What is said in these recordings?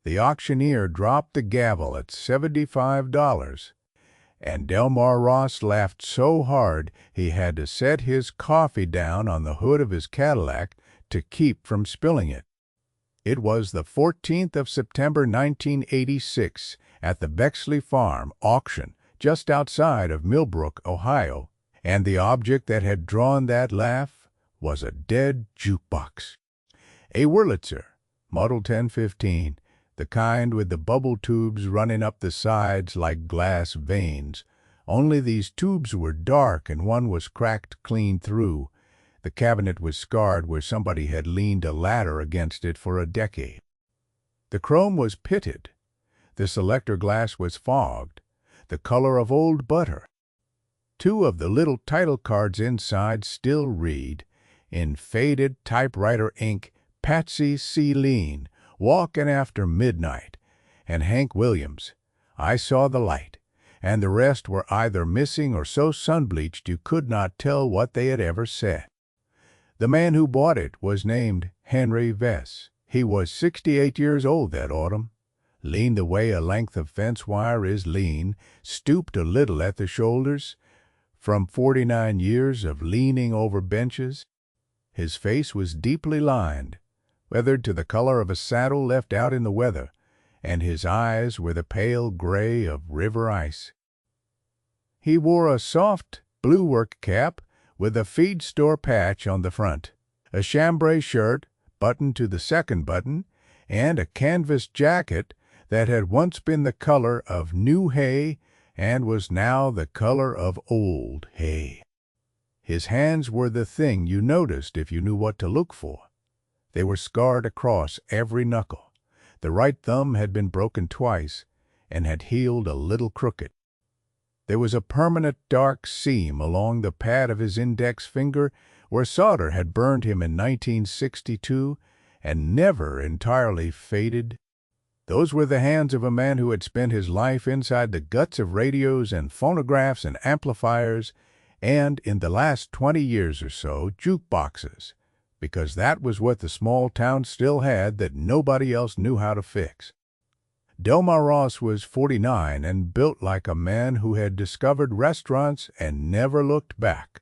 The auctioneer dropped the gavel at $75, and Delmar Ross laughed so hard he had to set his coffee down on the hood of his Cadillac to keep from spilling it. It was the 14th of September, 1986, at the Bexley Farm auction just outside of Millbrook, Ohio, and the object that had drawn that laugh was a dead jukebox. A Wurlitzer, Model 1015, the kind with the bubble tubes running up the sides like glass veins. Only these tubes were dark and one was cracked clean through. The cabinet was scarred where somebody had leaned a ladder against it for a decade. The chrome was pitted. The selector glass was fogged, the color of old butter. Two of the little title cards inside still read, in faded typewriter ink, Patsy Celine, Walkin' After Midnight, and Hank Williams, I Saw the Light, and the rest were either missing or so sun-bleached you could not tell what they had ever said. The man who bought it was named Henry Vess. He was 68 years old that autumn, leaned the way a length of fence wire is lean, stooped a little at the shoulders, from 49 years of leaning over benches. His face was deeply lined, weathered to the color of a saddle left out in the weather, and his eyes were the pale gray of river ice. He wore a soft blue work cap with a feed store patch on the front, a chambray shirt buttoned to the second button, and a canvas jacket that had once been the color of new hay and was now the color of old hay. His hands were the thing you noticed if you knew what to look for. They were scarred across every knuckle. The right thumb had been broken twice and had healed a little crooked. There was a permanent dark seam along the pad of his index finger where solder had burned him in 1962 and never entirely faded. Those were the hands of a man who had spent his life inside the guts of radios and phonographs and amplifiers and, in the last 20 years or so, jukeboxes, because that was what the small town still had that nobody else knew how to fix. Delmar Ross was 49 and built like a man who had discovered restaurants and never looked back.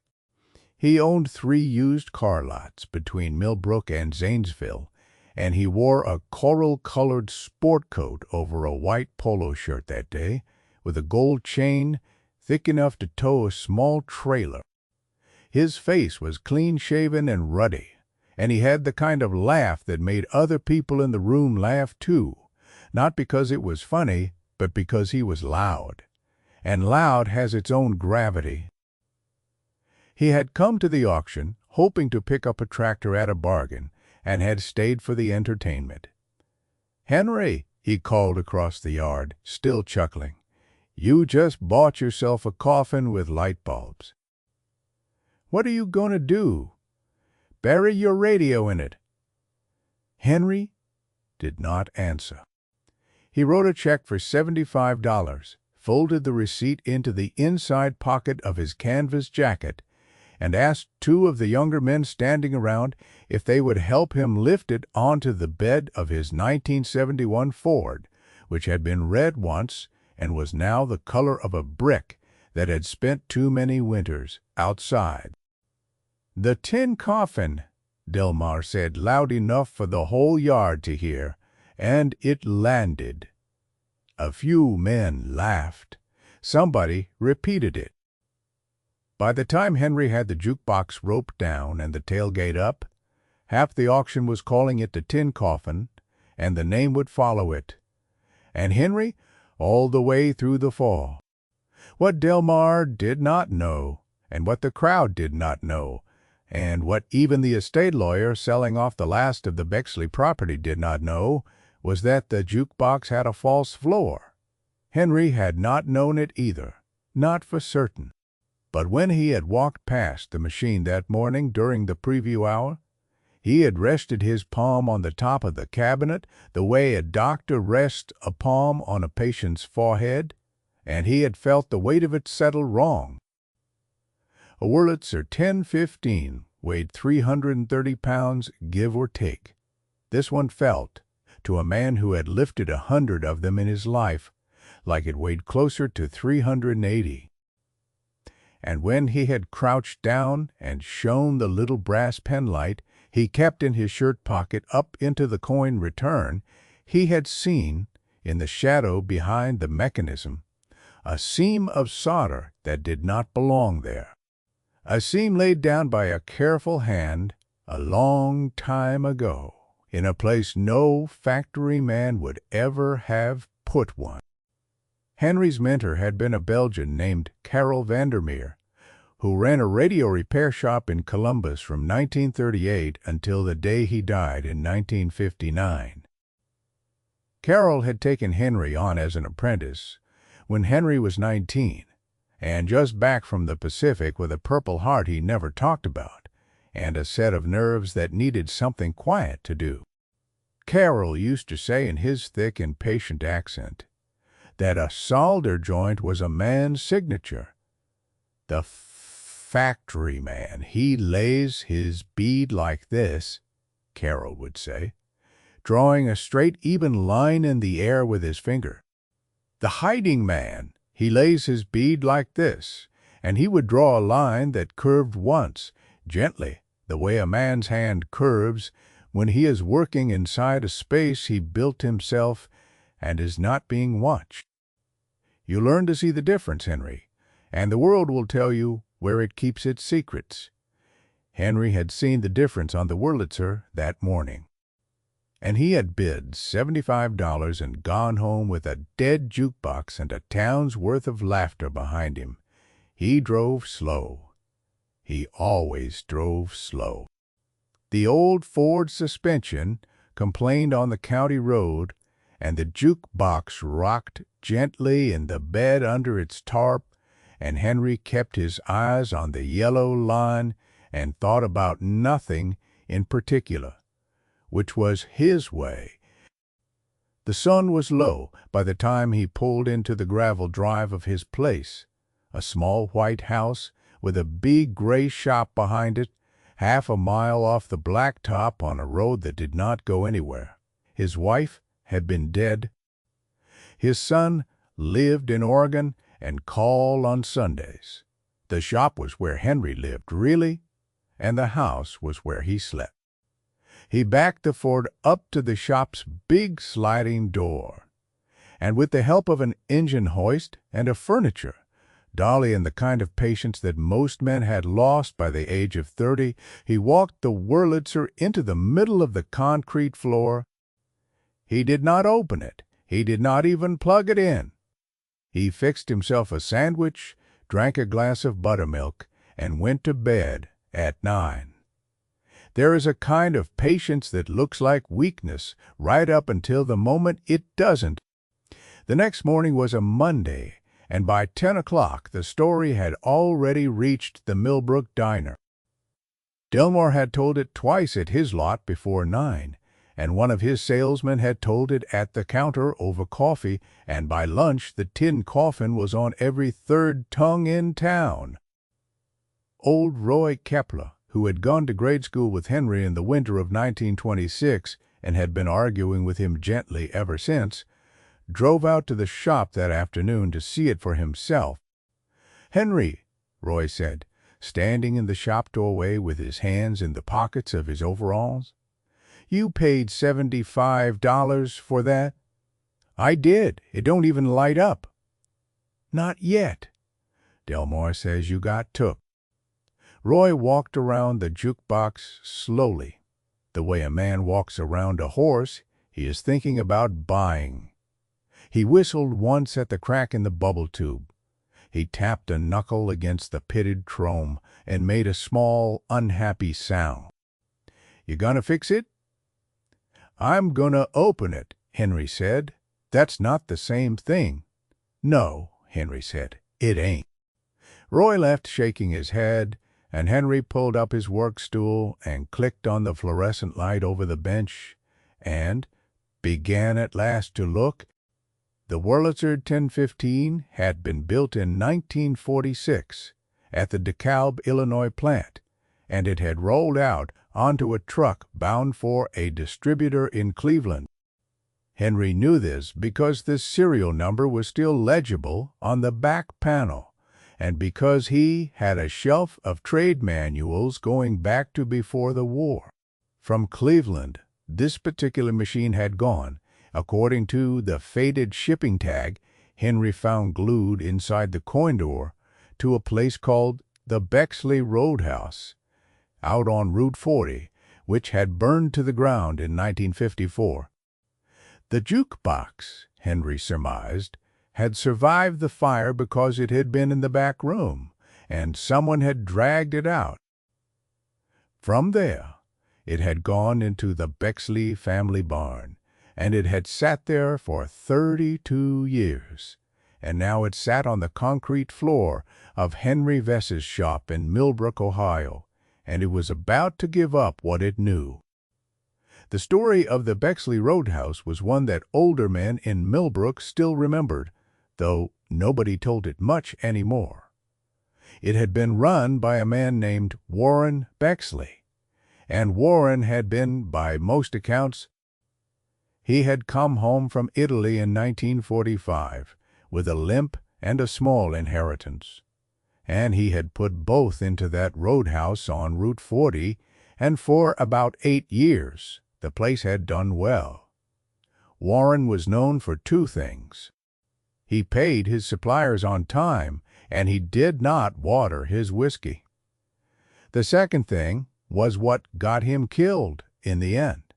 He owned 3 used car lots between Millbrook and Zanesville, and he wore a coral-colored sport coat over a white polo shirt that day, with a gold chain thick enough to tow a small trailer. His face was clean-shaven and ruddy, and he had the kind of laugh that made other people in the room laugh too, not because it was funny, but because he was loud, and loud has its own gravity. He had come to the auction hoping to pick up a tractor at a bargain, and had stayed for the entertainment. "Henry," he called across the yard, still chuckling, "you just bought yourself a coffin with light bulbs." "What are you going to do?" "Bury your radio in it." Henry did not answer. He wrote a check for $75, folded the receipt into the inside pocket of his canvas jacket, and asked 2 of the younger men standing around if they would help him lift it onto the bed of his 1971 Ford, which had been red once and was now the color of a brick that had spent too many winters outside. "The tin coffin," Delmar said loud enough for the whole yard to hear, and it landed. A few men laughed. Somebody repeated it. By the time Henry had the jukebox roped down and the tailgate up, half the auction was calling it the tin coffin, and the name would follow it. And Henry, all the way through the fall. What Delmar did not know, and what the crowd did not know, and what even the estate lawyer selling off the last of the Bexley property did not know, was that the jukebox had a false floor. Henry had not known it either, not for certain. But when he had walked past the machine that morning during the preview hour, he had rested his palm on the top of the cabinet the way a doctor rests a palm on a patient's forehead, and he had felt the weight of it settle wrong. A Wurlitzer 1015 weighed 330 pounds, give or take. This one felt to a man who had lifted 100 of them in his life, like it weighed closer to 380. And when he had crouched down and shone the little brass penlight he kept in his shirt pocket up into the coin return, he had seen, in the shadow behind the mechanism, a seam of solder that did not belong there. A seam laid down by a careful hand a long time ago, in a place no factory man would ever have put one. Henry's mentor had been a Belgian named Karel Vandermeer, who ran a radio repair shop in Columbus from 1938 until the day he died in 1959. Karel had taken Henry on as an apprentice when Henry was 19, and just back from the Pacific with a Purple Heart he never talked about, and a set of nerves that needed something quiet to do. Karel used to say in his thick and patient accent that a solder joint was a man's signature. The factory man, he lays his bead like this, Karel would say, drawing a straight, even line in the air with his finger. The hiding man, he lays his bead like this, and he would draw a line that curved once, gently, the way a man's hand curves when he is working inside a space he built himself and is not being watched. You learn to see the difference, Henry, and the world will tell you where it keeps its secrets. Henry had seen the difference on the Wurlitzer that morning, and he had bid $75 and gone home with a dead jukebox and a town's worth of laughter behind him. He drove slow. He always drove slow. The old Ford suspension complained on the county road, and the jukebox rocked gently in the bed under its tarp, and Henry kept his eyes on the yellow line and thought about nothing in particular, which was his way. The sun was low by the time he pulled into the gravel drive of his place, a small white house with a big gray shop behind it, half a mile off the blacktop on a road that did not go anywhere. His wife had been dead. His son lived in Oregon and called on Sundays. The shop was where Henry lived, really, and the house was where he slept. He backed the Ford up to the shop's big sliding door, and with the help of an engine hoist and of furniture, Dolly and the kind of patience that most men had lost by the age of 30, he walked the Wurlitzer into the middle of the concrete floor. He did not open it. He did not even plug it in. He fixed himself a sandwich, drank a glass of buttermilk, and went to bed at 9. There is a kind of patience that looks like weakness right up until the moment it doesn't. The next morning was a Monday, and by 10 o'clock the story had already reached the Millbrook diner. Delmore had told it twice at his lot before 9, and one of his salesmen had told it at the counter over coffee, and by lunch the tin coffin was on every third tongue in town. Old Roy Kepler, who had gone to grade school with Henry in the winter of 1926 and had been arguing with him gently ever since, drove out to the shop that afternoon to see it for himself. "Henry," Roy said, standing in the shop doorway with his hands in the pockets of his overalls, "you paid $75 for that?" "I did. It don't even light up." "Not yet. Delmore says you got took." Roy walked around the jukebox slowly, the way a man walks around a horse he is thinking about buying. He whistled once at the crack in the bubble tube. He tapped a knuckle against the pitted chrome and made a small, unhappy sound. "You gonna fix it?" "I'm gonna open it," Henry said. "That's not the same thing." "No," Henry said, "it ain't." Roy left shaking his head, and Henry pulled up his work stool and clicked on the fluorescent light over the bench and began at last to look. The Wurlitzer 1015 had been built in 1946 at the DeKalb, Illinois plant, and it had rolled out onto a truck bound for a distributor in Cleveland. Henry knew this because the serial number was still legible on the back panel, and because he had a shelf of trade manuals going back to before the war. From Cleveland, this particular machine had gone, according to the faded shipping tag Henry found glued inside the coin door, to a place called the Bexley Roadhouse, out on Route 40, which had burned to the ground in 1954. The jukebox, Henry surmised, had survived the fire because it had been in the back room, and someone had dragged it out. From there, it had gone into the Bexley family barn, and it had sat there for 32 years, and now it sat on the concrete floor of Henry Vess's shop in Millbrook, Ohio, and it was about to give up what it knew. The story of the Bexley Roadhouse was one that older men in Millbrook still remembered, though nobody told it much anymore. It had been run by a man named Warren Bexley, and Warren had been, by most accounts, he had come home from Italy in 1945 with a limp and a small inheritance, and he had put both into that roadhouse on Route 40, and for about 8 years the place had done well. Warren was known for two things. He paid his suppliers on time, and he did not water his whiskey. The second thing was what got him killed in the end,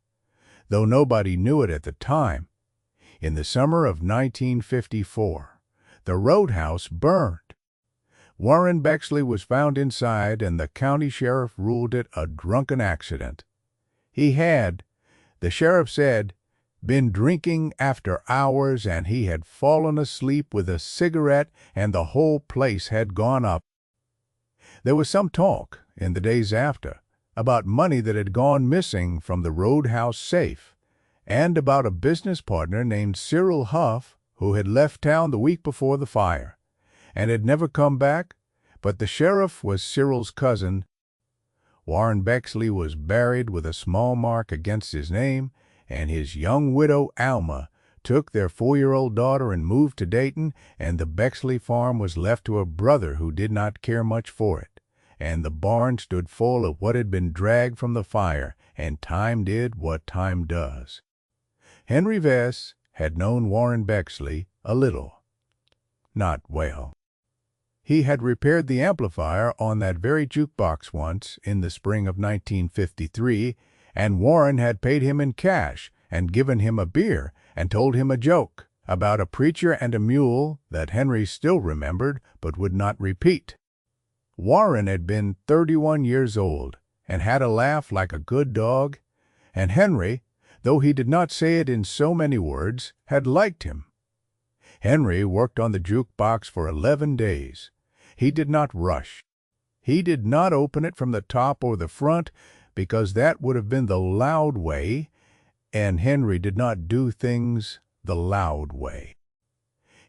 though nobody knew it at the time. In the summer of 1954, the roadhouse burned. Warren Bexley was found inside, and the county sheriff ruled it a drunken accident. He had, the sheriff said, been drinking after hours, and he had fallen asleep with a cigarette, and the whole place had gone up. There was some talk in the days after about money that had gone missing from the roadhouse safe, and about a business partner named Cyril Huff who had left town the week before the fire and had never come back, but the sheriff was Cyril's cousin. Warren Bexley was buried with a small mark against his name, and his young widow, Alma, took their 4-year-old daughter and moved to Dayton, and the Bexley farm was left to a brother who did not care much for it, and the barn stood full of what had been dragged from the fire, and time did what time does. Henry Vess had known Warren Bexley a little. Not well. He had repaired the amplifier on that very jukebox once in the spring of 1953, and Warren had paid him in cash and given him a beer and told him a joke about a preacher and a mule that Henry still remembered but would not repeat. Warren had been 31 years old and had a laugh like a good dog, and Henry, though he did not say it in so many words, had liked him. Henry worked on the jukebox for 11 days. He did not rush. He did not open it from the top or the front, because that would have been the loud way, and Henry did not do things the loud way.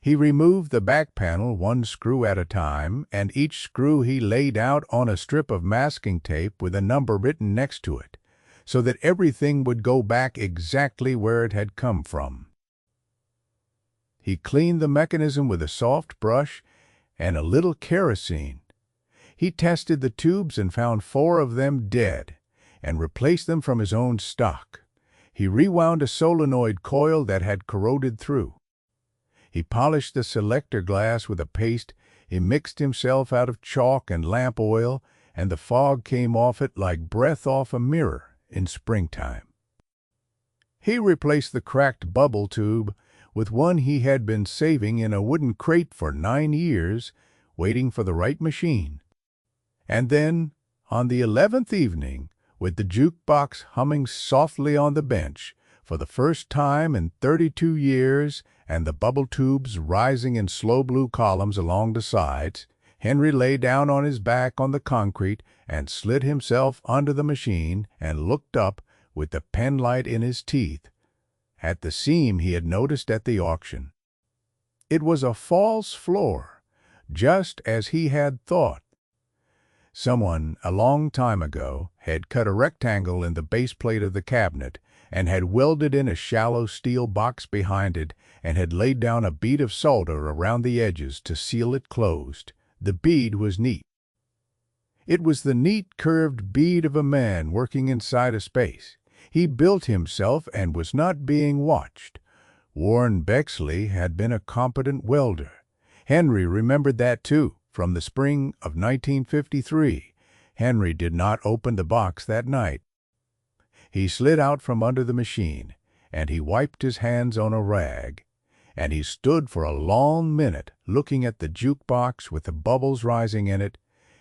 He removed the back panel one screw at a time, and each screw he laid out on a strip of masking tape with a number written next to it, so that everything would go back exactly where it had come from. He cleaned the mechanism with a soft brush and a little kerosene. He tested the tubes and found 4 of them dead, and replaced them from his own stock. He rewound a solenoid coil that had corroded through. He polished the selector glass with a paste he mixed himself out of chalk and lamp oil, and the fog came off it like breath off a mirror in springtime. He replaced the cracked bubble tube with one he had been saving in a wooden crate for 9 years, waiting for the right machine. And then, on the 11th evening, with the jukebox humming softly on the bench, for the first time in 32 years, and the bubble tubes rising in slow blue columns along the sides, Henry lay down on his back on the concrete and slid himself under the machine and looked up with the penlight in his teeth at the seam he had noticed at the auction. It was a false floor, just as he had thought. Someone, a long time ago, had cut a rectangle in the base plate of the cabinet and had welded in a shallow steel box behind it and had laid down a bead of solder around the edges to seal it closed. The bead was neat. It was the neat, curved bead of a man working inside a space. He built himself and was not being watched. Warren Bexley had been a competent welder. Henry remembered that too, from the spring of 1953. Henry did not open the box that night. He slid out from under the machine, and he wiped his hands on a rag, and he stood for a long minute looking at the jukebox with the bubbles rising in it,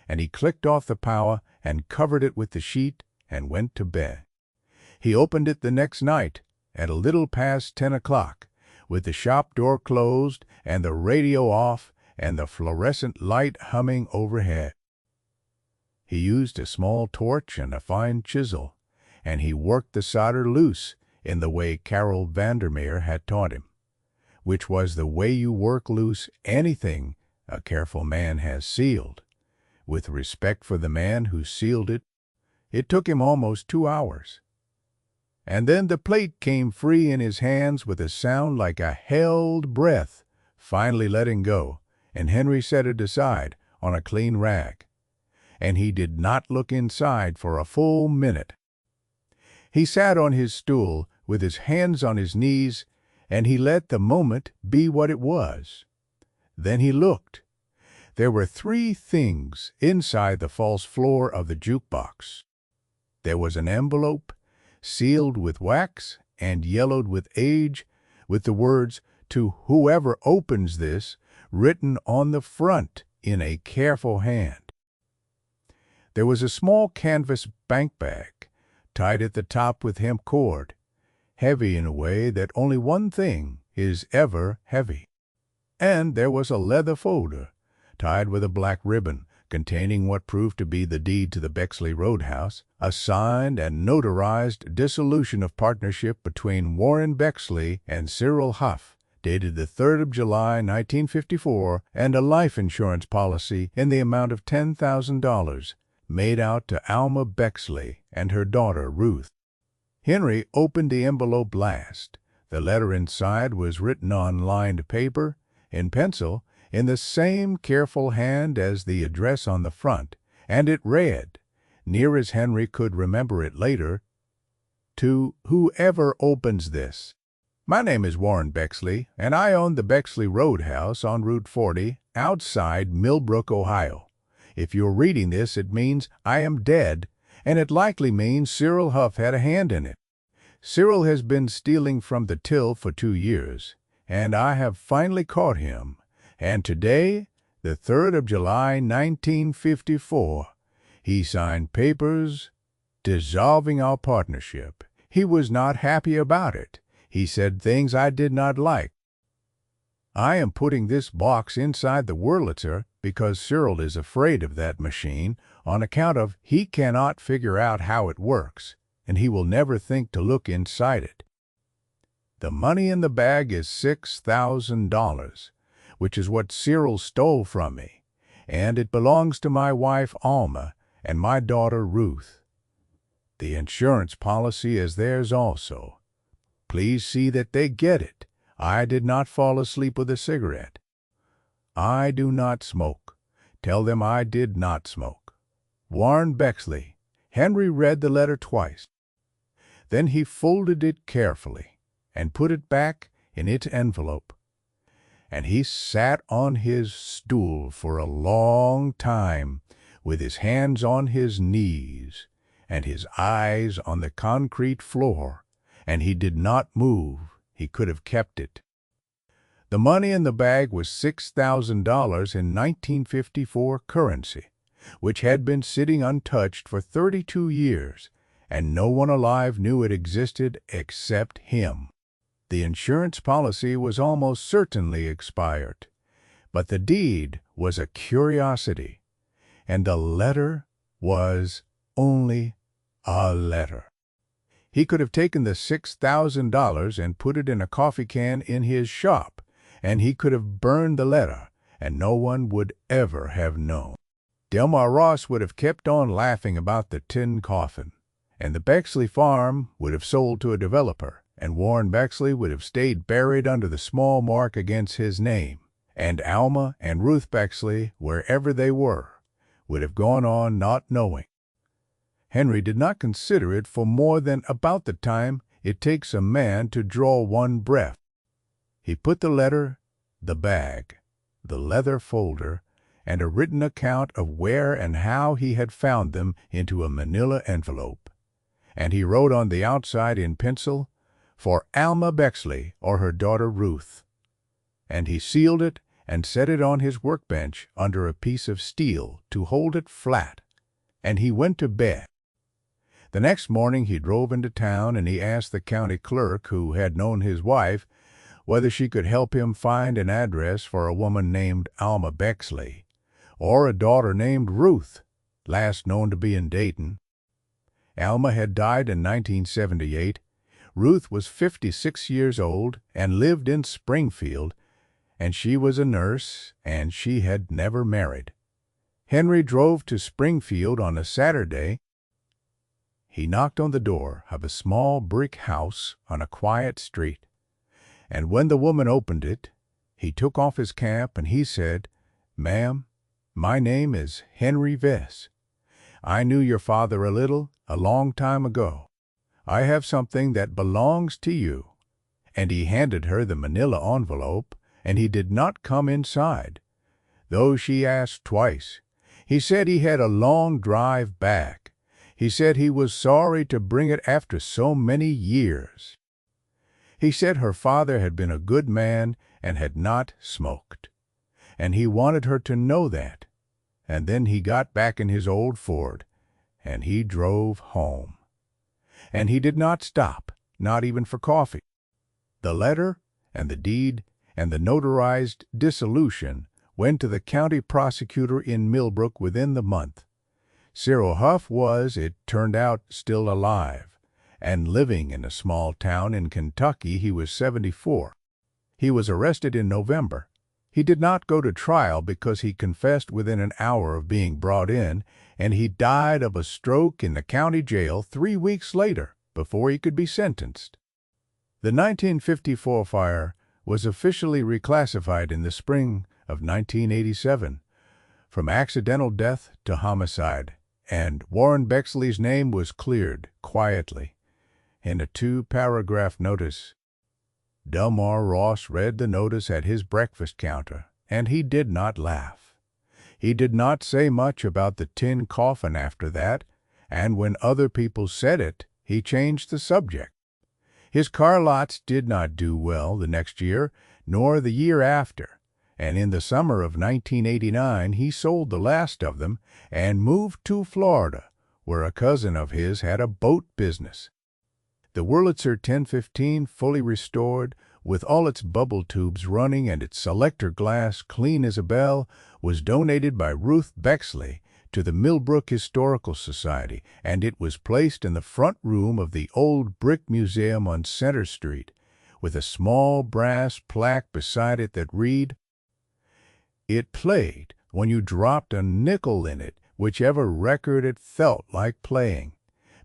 and he clicked off the power and covered it with the sheet and went to bed. He opened it the next night at a little past 10 o'clock, with the shop door closed and the radio off and the fluorescent light humming overhead. He used a small torch and a fine chisel, and he worked the solder loose in the way Carol Vandermeer had taught him, which was the way you work loose anything a careful man has sealed. With respect for the man who sealed it, it took him almost 2 hours. And then the plate came free in his hands with a sound like a held breath, finally letting go, and Henry set it aside on a clean rag. And he did not look inside for a full minute. He sat on his stool with his hands on his knees, and he let the moment be what it was. Then he looked. There were 3 things inside the false floor of the jukebox. There was an envelope, sealed with wax and yellowed with age, with the words, "To whoever opens this," written on the front in a careful hand. There was a small canvas bank bag, tied at the top with hemp cord, heavy in a way that only one thing is ever heavy. And there was a leather folder, tied with a black ribbon, containing what proved to be the deed to the Bexley Roadhouse, a signed and notarized dissolution of partnership between Warren Bexley and Cyril Huff, dated the 3rd of July, 1954, and a life insurance policy in the amount of $10,000, made out to Alma Bexley and her daughter Ruth. Henry opened the envelope last. The letter inside was written on lined paper, in pencil, in the same careful hand as the address on the front, and it read, near as Henry could remember it later, "To whoever opens this. My name is Warren Bexley, and I own the Bexley Roadhouse on Route 40, outside Millbrook, Ohio. If you're reading this, it means I am dead, and it likely means Cyril Huff had a hand in it. Cyril has been stealing from the till for 2 years, and I have finally caught him. And today, the 3rd of July, 1954, he signed papers dissolving our partnership. He was not happy about it. He said things I did not like. I am putting this box inside the Wurlitzer because Cyril is afraid of that machine on account of he cannot figure out how it works, and he will never think to look inside it. The money in the bag is $6,000. Which is what Cyril stole from me, and it belongs to my wife Alma and my daughter Ruth. The insurance policy is theirs also. Please see that they get it. I did not fall asleep with a cigarette. I do not smoke. Tell them I did not smoke. Warren Bexley." Henry read the letter twice. Then he folded it carefully and put it back in its envelope. And he sat on his stool for a long time, with his hands on his knees and his eyes on the concrete floor, and he did not move. He could have kept it. The money in the bag was $6,000 in 1954 currency, which had been sitting untouched for 32 years, and no one alive knew it existed except him. The insurance policy was almost certainly expired, but the deed was a curiosity, and the letter was only a letter. He could have taken the $6,000 and put it in a coffee can in his shop, and he could have burned the letter, and no one would ever have known. Delmar Ross would have kept on laughing about the tin coffin, and the Bexley farm would have sold to a developer, and Warren Bexley would have stayed buried under the small mark against his name, and Alma and Ruth Bexley, wherever they were, would have gone on not knowing. Henry did not consider it for more than about the time it takes a man to draw one breath. He put the letter, the bag, the leather folder, and a written account of where and how he had found them into a manila envelope, and he wrote on the outside in pencil, "For Alma Bexley or her daughter Ruth," and he sealed it and set it on his workbench under a piece of steel to hold it flat, and he went to bed. The next morning he drove into town, and he asked the county clerk, who had known his wife, whether she could help him find an address for a woman named Alma Bexley, or a daughter named Ruth, last known to be in Dayton. Alma had died in 1978. Ruth was 56 years old and lived in Springfield, and she was a nurse, and she had never married. Henry drove to Springfield on a Saturday. He knocked on the door of a small brick house on a quiet street, and when the woman opened it, he took off his cap and he said, "Ma'am, my name is Henry Vess. I knew your father a long time ago. I have something that belongs to you." And he handed her the manila envelope, and he did not come inside, though she asked twice. He said he had a long drive back. He said he was sorry to bring it after so many years. He said her father had been a good man and had not smoked, and he wanted her to know that. And then he got back in his old Ford, and he drove home. And he did not stop, not even for coffee. The letter and the deed and the notarized dissolution went to the county prosecutor in Millbrook within the month. Cyril Huff was, it turned out, still alive, and living in a small town in Kentucky. He was 74. He was arrested in November. He did not go to trial because he confessed within an hour of being brought in, and he died of a stroke in the county jail 3 weeks later before he could be sentenced. The 1954 fire was officially reclassified in the spring of 1987 from accidental death to homicide, and Warren Bexley's name was cleared quietly in a 2-paragraph notice. Delmar Ross read the notice at his breakfast counter, and he did not laugh. He did not say much about the tin coffin after that, and when other people said it, he changed the subject. His car lots did not do well the next year, nor the year after, and in the summer of 1989 he sold the last of them and moved to Florida, where a cousin of his had a boat business. The Wurlitzer 1015, fully restored, with all its bubble tubes running and its selector glass clean as a bell, was donated by Ruth Bexley to the Millbrook Historical Society, and it was placed in the front room of the old brick museum on Center Street, with a small brass plaque beside it that read, "It played when you dropped a nickel in it, whichever record it felt like playing,"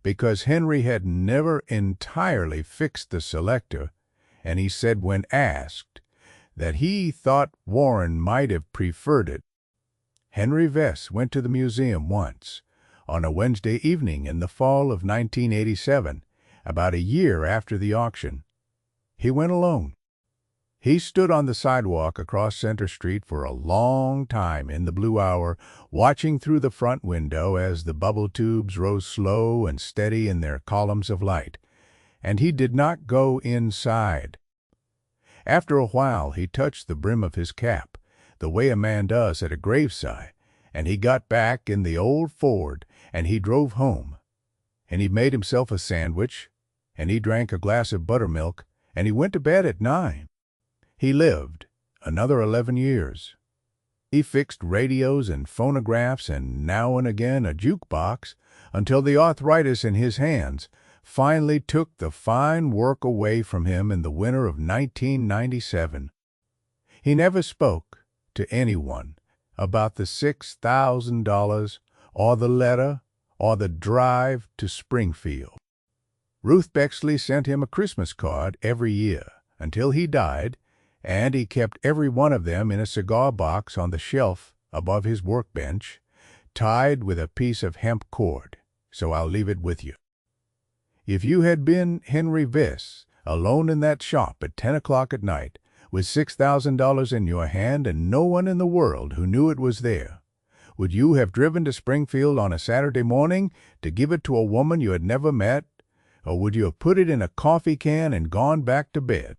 because Henry had never entirely fixed the selector, and he said when asked that he thought Warren might have preferred it. Henry Vess went to the museum once, on a Wednesday evening in the fall of 1987, about a year after the auction. He went alone. He stood on the sidewalk across Center Street for a long time in the blue hour, watching through the front window as the bubble tubes rose slow and steady in their columns of light, and he did not go inside. After a while he touched the brim of his cap, the way a man does at a graveside, and he got back in the old Ford, and he drove home, and he made himself a sandwich, and he drank a glass of buttermilk, and he went to bed at 9. He lived another 11 years. He fixed radios and phonographs and now and again a jukebox until the arthritis in his hands finally took the fine work away from him in the winter of 1997. He never spoke to anyone about the $6,000 or the letter or the drive to Springfield. Ruth Bexley sent him a Christmas card every year until he died, and he kept every one of them in a cigar box on the shelf above his workbench, tied with a piece of hemp cord. So I'll leave it with you. If you had been Henry Viss, alone in that shop at 10 o'clock at night, with $6,000 in your hand and no one in the world who knew it was there, would you have driven to Springfield on a Saturday morning to give it to a woman you had never met, or would you have put it in a coffee can and gone back to bed?